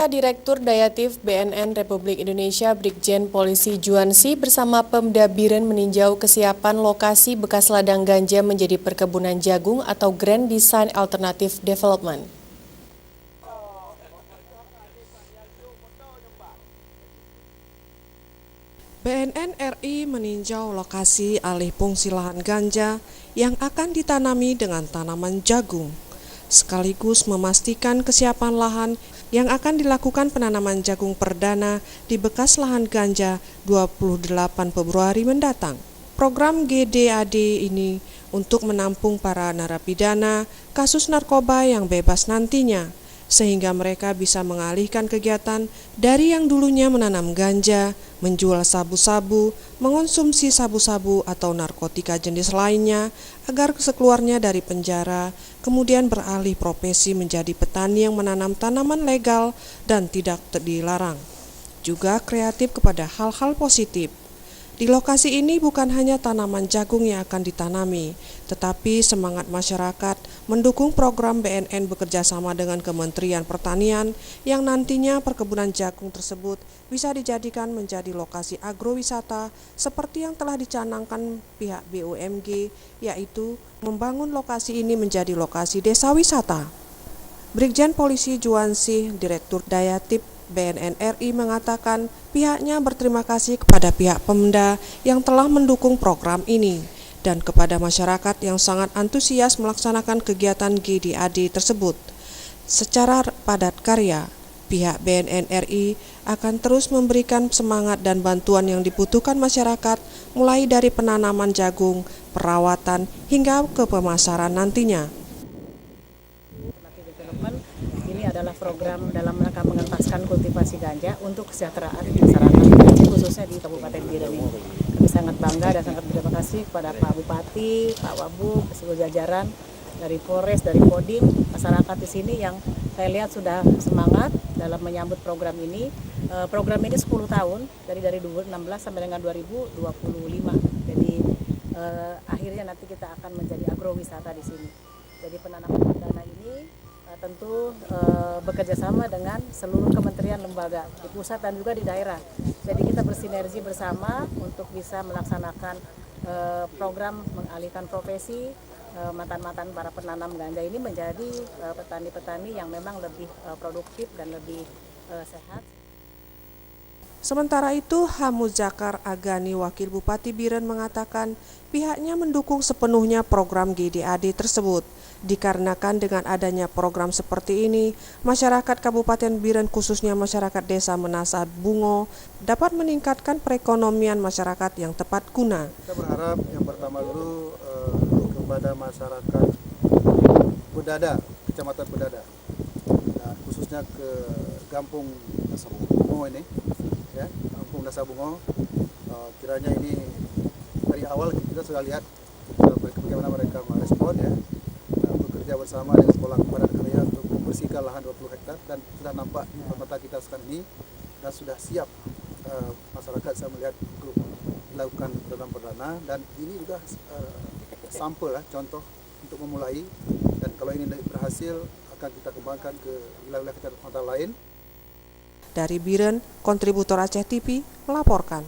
Selasa, Direktur Dayatif BNN Republik Indonesia Brigjen Polisi Juansi bersama Pemda Biren meninjau kesiapan lokasi bekas ladang ganja menjadi perkebunan jagung atau Grand Design Alternative Development. BNN RI meninjau lokasi alih fungsi lahan ganja yang akan ditanami dengan tanaman jagung, sekaligus memastikan kesiapan lahan yang akan dilakukan penanaman jagung perdana di bekas lahan ganja 28 Februari mendatang. Program GDAD ini untuk menampung para narapidana kasus narkoba yang bebas nantinya, sehingga mereka bisa mengalihkan kegiatan dari yang dulunya menanam ganja, menjual sabu-sabu, mengonsumsi sabu-sabu atau narkotika jenis lainnya, agar sekeluarnya dari penjara, kemudian beralih profesi menjadi petani yang menanam tanaman legal dan tidak dilarang. Juga kreatif kepada hal-hal positif. Di lokasi ini bukan hanya tanaman jagung yang akan ditanami, tetapi semangat masyarakat mendukung program BNN bekerja sama dengan Kementerian Pertanian yang nantinya perkebunan jagung tersebut bisa dijadikan menjadi lokasi agrowisata seperti yang telah dicanangkan pihak BUMG, yaitu membangun lokasi ini menjadi lokasi desa wisata. Brigjen Polisi Juansi, Direktur Dayatif BNN RI mengatakan pihaknya berterima kasih kepada pihak Pemda yang telah mendukung program ini dan kepada masyarakat yang sangat antusias melaksanakan kegiatan GDAD tersebut. Secara padat karya, pihak BNN RI akan terus memberikan semangat dan bantuan yang dibutuhkan masyarakat mulai dari penanaman jagung, perawatan, hingga ke pemasaran nantinya. Ini adalah program dalam rangka mengentaskan kultivasi ganja untuk kesejahteraan masyarakat, khususnya di Kabupaten Biren ini. Kami sangat bangga dan sangat berterima kasih kepada Pak Bupati, Pak Wabub, seluruh jajaran dari Polres, dari Kodim, masyarakat di sini yang saya lihat sudah semangat dalam menyambut program ini. Program ini 10 tahun, dari 2016 sampai dengan 2025. Jadi akhirnya nanti kita akan menjadi agrowisata di sini. Jadi penanaman perdana ini tentu bekerja sama dengan seluruh kementerian lembaga di pusat dan juga di daerah. Jadi kita bersinergi bersama untuk bisa melaksanakan program mengalihkan profesi mantan-mantan para penanam ganja ini menjadi petani-petani yang memang lebih produktif dan lebih sehat. Sementara itu, Hamuzakar Agani, Wakil Bupati Biren mengatakan pihaknya mendukung sepenuhnya program GDAD tersebut. Dikarenakan dengan adanya program seperti ini, masyarakat Kabupaten Biren khususnya masyarakat Desa Menasah Bungo dapat meningkatkan perekonomian masyarakat yang tepat guna. Kita berharap yang pertama dulu kepada masyarakat Bedada, Kecamatan Bedada, dan khususnya ke Kampung Dasar Bungo ini, ya, Kampung Dasar Bungo, kiranya ini dari awal kita sudah lihat bagaimana mereka merespon, ya, bekerja bersama dengan Sekolah Padat Karya untuk membersihkan lahan 20 hektar dan sudah nampak di mata kita sekarang ini dan sudah siap masyarakat. Saya melihat grup melakukan program perdana dan ini juga sampel, contoh untuk memulai, dan kalau ini berhasil akan kita kembangkan ke wilayah-wilayah kecamatan lain. Dari Biren, kontributor Aceh TV melaporkan.